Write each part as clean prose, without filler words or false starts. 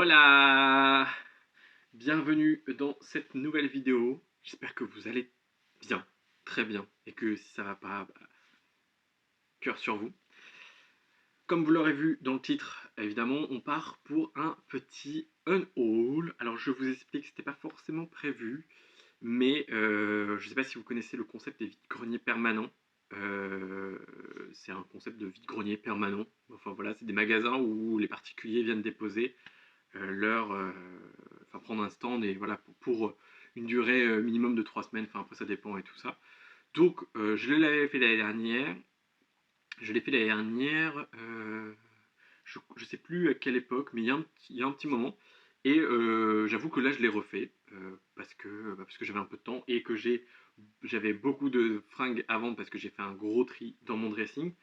Voilà! Bienvenue dans cette nouvelle vidéo. J'espère que vous allez bien, très bien, et que si ça va pas, cœur sur vous. Comme vous l'aurez vu dans le titre, évidemment, on part pour un petit unhaul. Alors je vous explique, c'était pas forcément prévu, mais je sais pas si vous connaissez le concept des vides-greniers permanents. C'est un concept de vide-grenier permanent. Enfin voilà, c'est des magasins où les particuliers viennent déposer enfin prendre un stand et voilà pour une durée minimum de 3 semaines, enfin après ça dépend et tout ça. Donc je l'avais fait l'année dernière, je sais plus à quelle époque, mais il y a un petit moment, et j'avoue que là je l'ai refait, parce que j'avais un peu de temps et que j'avais beaucoup de fringues à vendre parce que j'ai fait un gros tri dans mon dressing,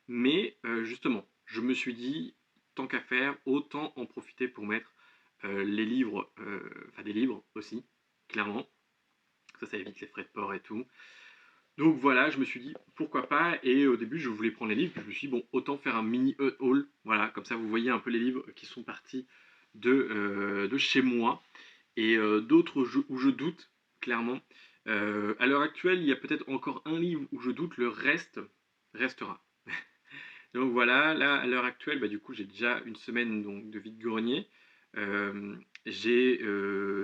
mais justement, je me suis dit, tant qu'à faire, autant en profiter pour mettre les livres, enfin des livres aussi, clairement. Ça évite les frais de port et tout. Donc voilà, je me suis dit, pourquoi pas, et au début je voulais prendre les livres, puis je me suis dit, bon, autant faire un mini haul, voilà, comme ça vous voyez un peu les livres qui sont partis de chez moi, et d'autres où je doute, clairement. À l'heure actuelle, il y a peut-être encore un livre où je doute, le reste restera. Donc voilà, là à l'heure actuelle, du coup j'ai déjà une semaine donc, de vide-grenier. J'ai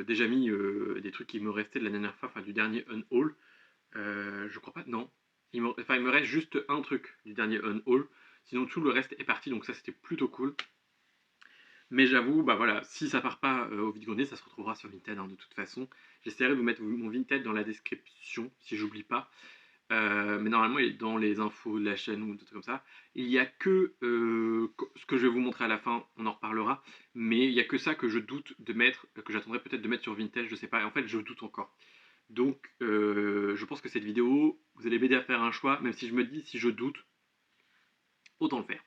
déjà mis des trucs qui me restaient de la dernière fois, enfin du dernier unhaul. Je crois pas, non. Il me reste juste un truc du dernier unhaul. Sinon tout le reste est parti, donc ça c'était plutôt cool. Mais j'avoue, voilà, si ça part pas au vide-grenier, ça se retrouvera sur Vinted de toute façon. J'essaierai de vous mettre mon Vinted dans la description, si j'oublie pas. Mais normalement, il est dans les infos de la chaîne ou des trucs comme ça. Il n'y a que ce que je vais vous montrer à la fin, on en reparlera. Mais il n'y a que ça que je doute de mettre, que j'attendrai peut-être de mettre sur Vinted, je sais pas. Et en fait, je doute encore. Donc, je pense que cette vidéo, vous allez m'aider à faire un choix, même si je me dis, si je doute, autant le faire.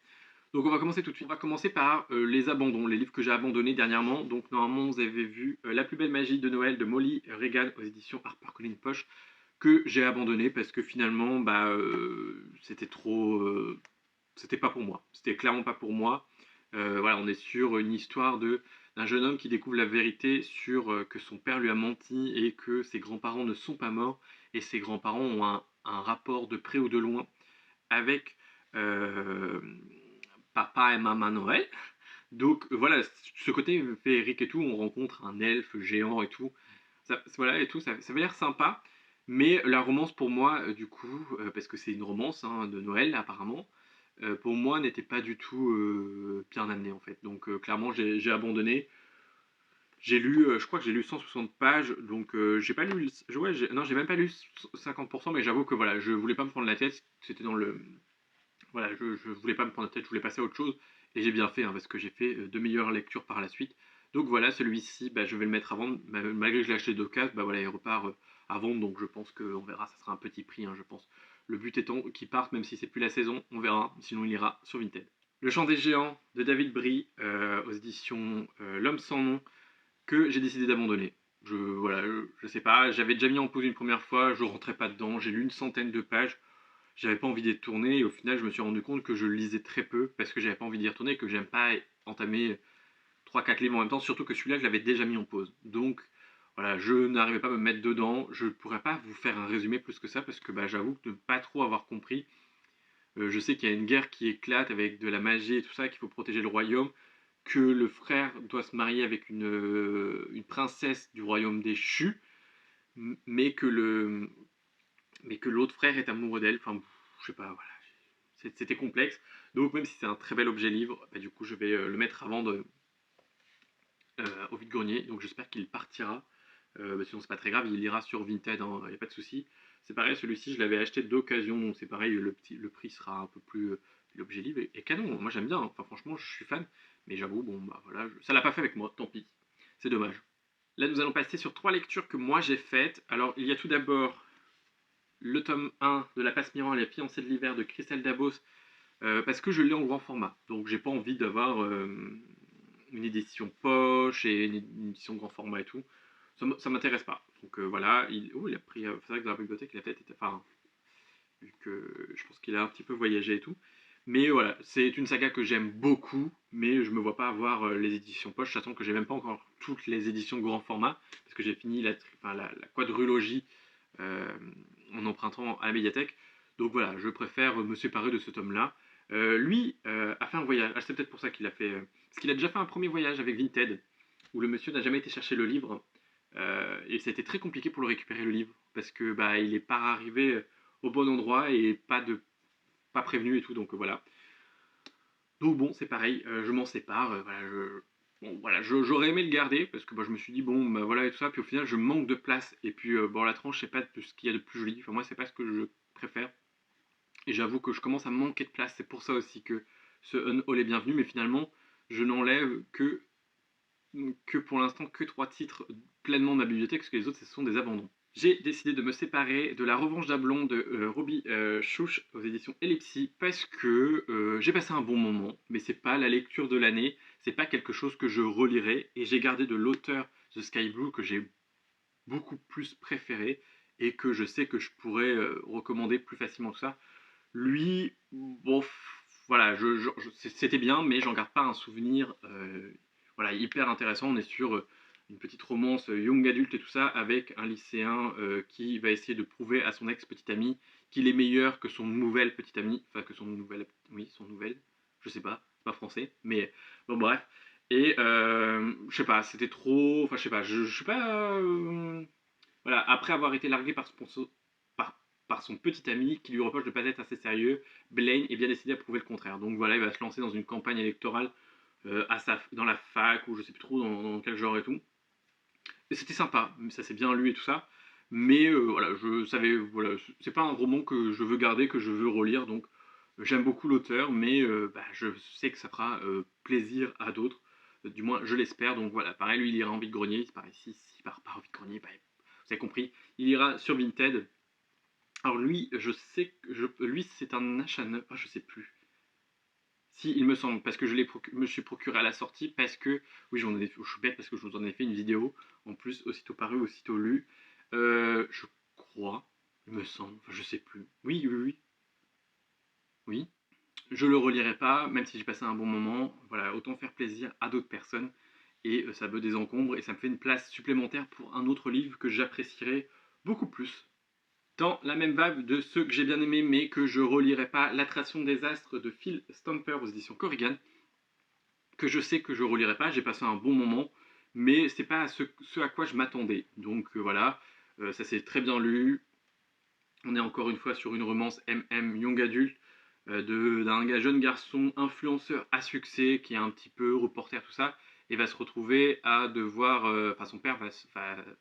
Donc, on va commencer tout de suite. On va commencer par les abandons, les livres que j'ai abandonnés dernièrement. Donc, normalement, vous avez vu La plus belle magie de Noël de Molly Regan aux éditions HarperCollins Poche, que j'ai abandonné parce que finalement, c'était trop. C'était pas pour moi. C'était clairement pas pour moi. Voilà, on est sur une histoire d'un jeune homme qui découvre la vérité sur que son père lui a menti et que ses grands-parents ne sont pas morts. Et ses grands-parents ont un rapport de près ou de loin avec euh, papa et maman Noël. Donc voilà, ce côté féerique et tout, on rencontre un elfe géant et tout. Voilà, et tout, ça avait l'air sympa. Mais la romance pour moi, du coup, parce que c'est une romance de Noël apparemment, pour moi n'était pas du tout bien amenée en fait. Donc clairement j'ai abandonné. J'ai lu, je crois que j'ai lu 160 pages, donc j'ai pas lu, ouais, non j'ai même pas lu 50%, mais j'avoue que voilà, je voulais pas me prendre la tête, c'était dans le, voilà, je voulais pas me prendre la tête, je voulais passer à autre chose, et j'ai bien fait, parce que j'ai fait de meilleures lectures par la suite. Donc voilà, celui-ci, je vais le mettre à vendre, malgré que je l'ai acheté d'occasion, voilà, il repart à vendre, donc je pense qu'on verra, ça sera un petit prix, je pense. Le but étant qu'il parte, même si c'est plus la saison, on verra, sinon il ira sur Vinted. Le Chant des Géants de David Brie, aux éditions L'Homme sans nom, que j'ai décidé d'abandonner. Voilà, je sais pas, j'avais déjà mis en pause une première fois, je rentrais pas dedans, j'ai lu une centaine de pages, j'avais pas envie d'y retourner, et au final je me suis rendu compte que je lisais très peu parce que j'avais pas envie d'y retourner et que j'aime pas entamer 3-4 livres en même temps, surtout que celui-là je l'avais déjà mis en pause. Donc voilà, je n'arrivais pas à me mettre dedans, je pourrais pas vous faire un résumé plus que ça parce que j'avoue que de pas trop avoir compris. Je sais qu'il y a une guerre qui éclate avec de la magie et tout ça, qu'il faut protéger le royaume, que le frère doit se marier avec une princesse du royaume déchu, mais que l'autre frère est amoureux d'elle. Enfin, je sais pas, voilà. C'était complexe. Donc même si c'est un très bel objet livre, du coup je vais le mettre à vendre au vide-grenier. Donc j'espère qu'il partira. Sinon c'est pas très grave, il ira sur Vinted, il n'y a pas de souci. C'est pareil, celui-ci je l'avais acheté d'occasion, donc c'est pareil, le prix sera un peu plus. L'objet livre est canon, moi j'aime bien, enfin franchement je suis fan, mais j'avoue, voilà, ça l'a pas fait avec moi, tant pis, c'est dommage. Là nous allons passer sur 3 lectures que moi j'ai faites. Alors il y a tout d'abord le tome 1 de La Passe Mirant, Les fiancées de l'hiver de Christelle Dabos, parce que je l'ai en grand format, donc j'ai pas envie d'avoir une édition poche et une édition grand format et tout. Ça m'intéresse pas. Donc voilà, il a pris. C'est vrai que dans la bibliothèque, il a peut-être été. Enfin, vu que je pense qu'il a un petit peu voyagé et tout. Mais voilà, c'est une saga que j'aime beaucoup, mais je me vois pas avoir les éditions poche, sachant que j'ai même pas encore toutes les éditions grand format, parce que j'ai fini la quadrilogie euh, en empruntant à la médiathèque. Donc voilà, je préfère me séparer de ce tome-là. Lui a fait un voyage, ah, c'est peut-être pour ça qu'il a fait... parce qu'il a déjà fait un premier voyage avec Vinted, où le monsieur n'a jamais été chercher le livre, et ça a été très compliqué pour le récupérer le livre, parce que bah, il est pas arrivé au bon endroit et pas prévenu et tout, donc voilà. Donc bon, c'est pareil, je m'en sépare, voilà, bon, voilà, j'aurais aimé le garder parce que bah, je me suis dit bon bah, voilà et tout ça, puis au final je manque de place et puis bon la tranche c'est pas de ce qu'il y a de plus joli, enfin moi c'est pas ce que je préfère et j'avoue que je commence à manquer de place, c'est pour ça aussi que ce Unhaul est bienvenu, mais finalement je n'enlève que pour l'instant que 3 titres pleinement de ma bibliothèque parce que les autres ce sont des abandons. J'ai décidé de me séparer de La Revanche d'Ablon de Roby Chouch aux éditions Ellipsi parce que j'ai passé un bon moment, mais c'est pas la lecture de l'année, c'est pas quelque chose que je relirai et j'ai gardé de l'auteur The Sky Blue que j'ai beaucoup plus préféré et que je sais que je pourrais recommander plus facilement tout ça. Lui, bon, voilà, c'était bien, mais j'en garde pas un souvenir voilà, hyper intéressant. On est sur une petite romance young adulte et tout ça, avec un lycéen qui va essayer de prouver à son ex-petite amie qu'il est meilleur que son nouvel petit ami, enfin que son nouvel, oui, son nouvel, je sais pas, c'est pas français, mais bon bref. Et je sais pas, c'était trop, enfin je sais pas, je sais pas, voilà, après avoir été largué par, par son petit ami qui lui reproche de ne pas être assez sérieux, Blaine est bien décidé à prouver le contraire. Donc voilà, il va se lancer dans une campagne électorale dans la fac ou je sais plus trop dans quel genre et tout. Et c'était sympa, ça s'est bien lu et tout ça. Mais voilà, je savais, voilà, c'est pas un roman que je veux garder, que je veux relire. Donc j'aime beaucoup l'auteur, mais bah, je sais que ça fera plaisir à d'autres. Du moins, je l'espère. Donc voilà, pareil, lui, il ira en vide-grenier. C'est pareil, s'il part pas en vide-grenier, bah, vous avez compris. Il ira sur Vinted. Alors lui, je sais que lui, c'est un achat neuf. Ah, je sais plus. Si, il me semble, parce que me suis procuré à la sortie, parce que, oui, je suis bête parce que je vous en ai fait une vidéo, en plus, aussitôt paru, aussitôt lu. Je crois, il me semble, enfin, je sais plus. Oui, oui, oui, oui. Je le relirai pas, même si j'ai passé un bon moment. Voilà, autant faire plaisir à d'autres personnes. Et ça me désencombre et ça me fait une place supplémentaire pour un autre livre que j'apprécierais beaucoup plus. Dans la même vague de ceux que j'ai bien aimés mais que je relirai pas, L'Attraction des Astres de Phil Stamper aux éditions Corrigan, que je sais que je relirai pas, j'ai passé un bon moment, mais c'est pas ce à quoi je m'attendais. Donc voilà, ça s'est très bien lu. On est encore une fois sur une romance MM Young Adult d'un jeune garçon influenceur à succès qui est un petit peu reporter tout ça et va se retrouver à devoir, enfin son père va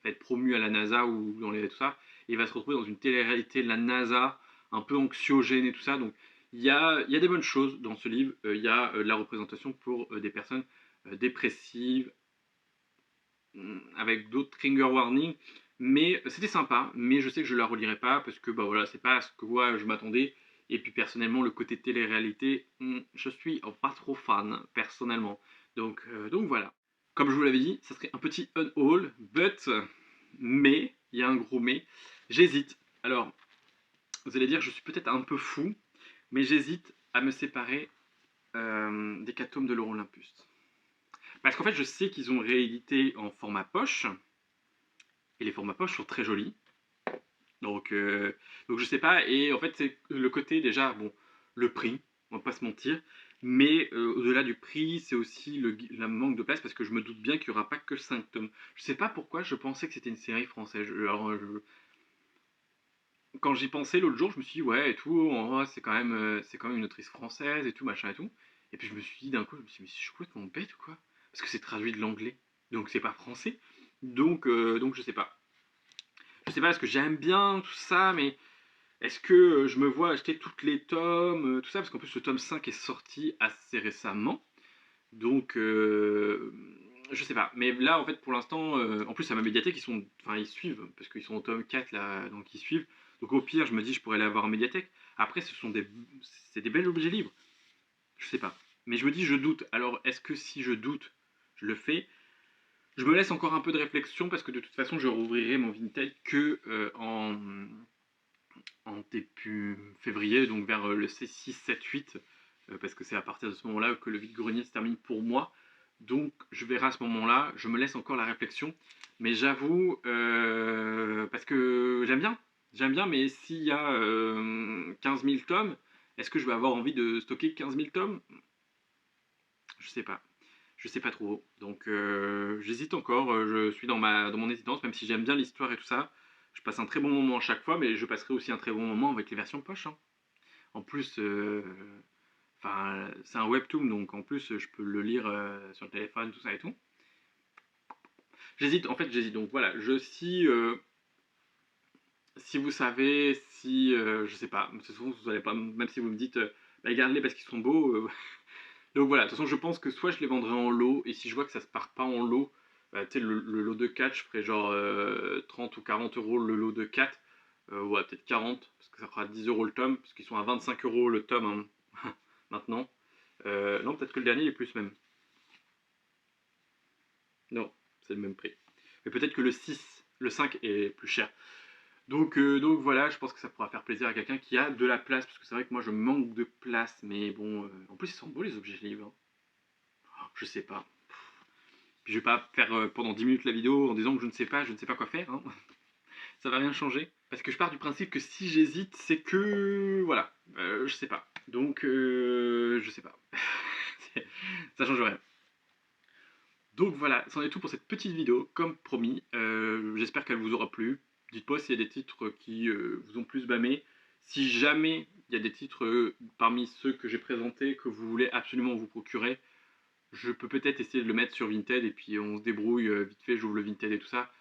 être promu à la NASA ou dans tout ça et il va se retrouver dans une télé-réalité de la NASA un peu anxiogène et tout ça. Donc il y a des bonnes choses dans ce livre. Il y a de la représentation pour des personnes dépressives avec d'autres trigger warnings. Mais c'était sympa, mais je sais que je la relirai pas parce que bah voilà, c'est pas à ce que moi je m'attendais. Et puis personnellement, le côté télé-réalité, je suis pas trop fan personnellement. Donc voilà. Comme je vous l'avais dit, ça serait un petit unhaul, mais, il y a un gros mais, j'hésite. Alors, vous allez dire, je suis peut-être un peu fou, mais j'hésite à me séparer des tomes de Laurent Olympus. Parce qu'en fait, je sais qu'ils ont réédité en format poche, et les formats poche sont très jolis. Donc, donc je sais pas, et en fait, c'est le côté déjà, bon, le prix, on va pas se mentir, mais au-delà du prix, c'est aussi la manque de place, parce que je me doute bien qu'il n'y aura pas que 5 tomes. Je sais pas pourquoi je pensais que c'était une série française. Quand j'y pensais l'autre jour, je me suis dit, ouais, et tout, en vrai, c'est quand même une autrice française, et tout, machin et tout. Et puis je me suis dit d'un coup, je me suis dit, mais je suis complètement bête ou quoi? Parce que c'est traduit de l'anglais, donc c'est pas français. Donc je sais pas. Je sais pas, parce que j'aime bien tout ça, mais est-ce que je me vois acheter toutes les tomes, tout ça? Parce qu'en plus, le tome 5 est sorti assez récemment. Donc, je sais pas. Mais là, en fait, pour l'instant, en plus, à ma médiathèque, enfin, ils suivent, parce qu'ils sont au tome 4, là, donc ils suivent. Donc, au pire, je me dis, je pourrais aller avoir en médiathèque. Après, c'est des bels objets libres. Je sais pas. Mais je me dis, je doute. Alors, est-ce que si je doute, je le fais? Je me laisse encore un peu de réflexion, parce que de toute façon, je rouvrirai mon Vinted que en début février, donc vers le C6, 7, 8. parce que c'est à partir de ce moment-là que le vide-grenier se termine pour moi. Donc je verrai à ce moment-là, je me laisse encore la réflexion. Mais j'avoue, parce que j'aime bien, mais s'il y a 15 000 tomes, est-ce que je vais avoir envie de stocker 15 000 tomes? Je sais pas. Je sais pas trop. Donc j'hésite encore, je suis dans mon hésitance, même si j'aime bien l'histoire et tout ça. Je passe un très bon moment à chaque fois, mais je passerai aussi un très bon moment avec les versions poche, hein. En plus, enfin, c'est un webtoon, donc en plus, je peux le lire sur le téléphone, tout ça et tout. J'hésite, en fait, j'hésite. Donc voilà, si vous savez, si je sais pas, de toute façon, vous allez pas, même si vous me dites, bah, garde-les parce qu'ils sont beaux. Donc voilà, de toute façon, je pense que soit je les vendrai en lot, et si je vois que ça se part pas en lot, tu sais, le lot de 4, je ferai genre 30 ou 40 euros le lot de 4. Ouais, peut-être 40, parce que ça fera 10 euros le tome, parce qu'ils sont à 25 euros le tome hein, maintenant. Non, peut-être que le dernier est plus même. Non, c'est le même prix. Mais peut-être que le 5 est plus cher. Donc voilà, je pense que ça pourra faire plaisir à quelqu'un qui a de la place, parce que c'est vrai que moi je manque de place, mais bon, en plus ils sont beaux les objets livres, hein. Je sais pas. Puis je vais pas faire pendant 10 minutes la vidéo en disant que je ne sais pas quoi faire, hein. Ça va rien changer. Parce que je pars du principe que si j'hésite, c'est que. Voilà, je sais pas. Donc, je sais pas. Ça change rien. Donc voilà, c'en est tout pour cette petite vidéo, comme promis. J'espère qu'elle vous aura plu. Dites-moi s'il y a des titres qui vous ont plus bâmé. Si jamais il y a des titres parmi ceux que j'ai présentés que vous voulez absolument vous procurer, je peux peut-être essayer de le mettre sur Vinted et puis on se débrouille vite fait, j'ouvre le Vinted et tout ça.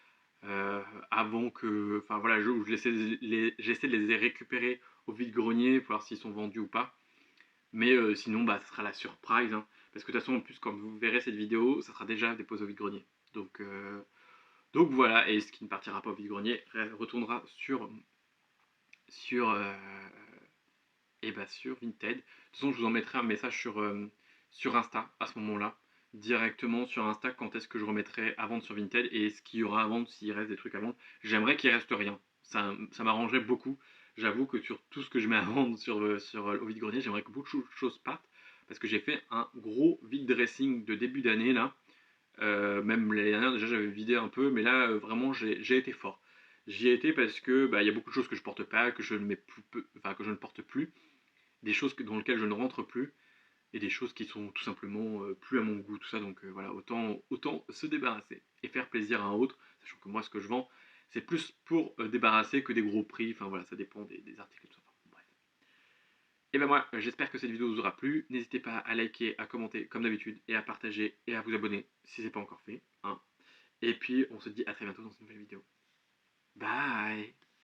Avant que. Enfin voilà, j'essaie de les récupérer au vide-grenier pour voir s'ils sont vendus ou pas. Mais sinon, bah, ce sera la surprise, hein. Parce que de toute façon, en plus, quand vous verrez cette vidéo, ça sera déjà déposé au vide-grenier. Donc voilà, et ce qui ne partira pas au vide-grenier retournera sur, euh, sur Vinted. De toute façon, je vous en mettrai un message sur Insta à ce moment-là. Directement sur Insta, quand est-ce que je remettrai à vendre sur Vinted et ce qu'il y aura à vendre, s'il reste des trucs à vendre. J'aimerais qu'il reste rien. Ça m'arrangerait beaucoup. J'avoue que sur tout ce que je mets à vendre au vide-grenier, j'aimerais que beaucoup de choses partent. Parce que j'ai fait un gros vide dressing de début d'année là. Même l'année dernière, déjà j'avais vidé un peu, mais là vraiment j'ai été fort. J'y ai été parce que bah, il y a beaucoup de choses que je porte pas, que je ne mets plus, enfin que je ne porte plus, des choses dans lesquelles je ne rentre plus, et des choses qui sont tout simplement plus à mon goût, tout ça. Donc voilà, autant se débarrasser et faire plaisir à un autre, sachant que moi ce que je vends, c'est plus pour débarrasser que des gros prix. Enfin voilà, ça dépend des articles. Tout ça. Enfin, bref. Et ben moi, j'espère que cette vidéo vous aura plu. N'hésitez pas à liker, à commenter comme d'habitude, et à partager et à vous abonner si ce n'est pas encore fait, hein. Et puis on se dit à très bientôt dans une nouvelle vidéo. Bye.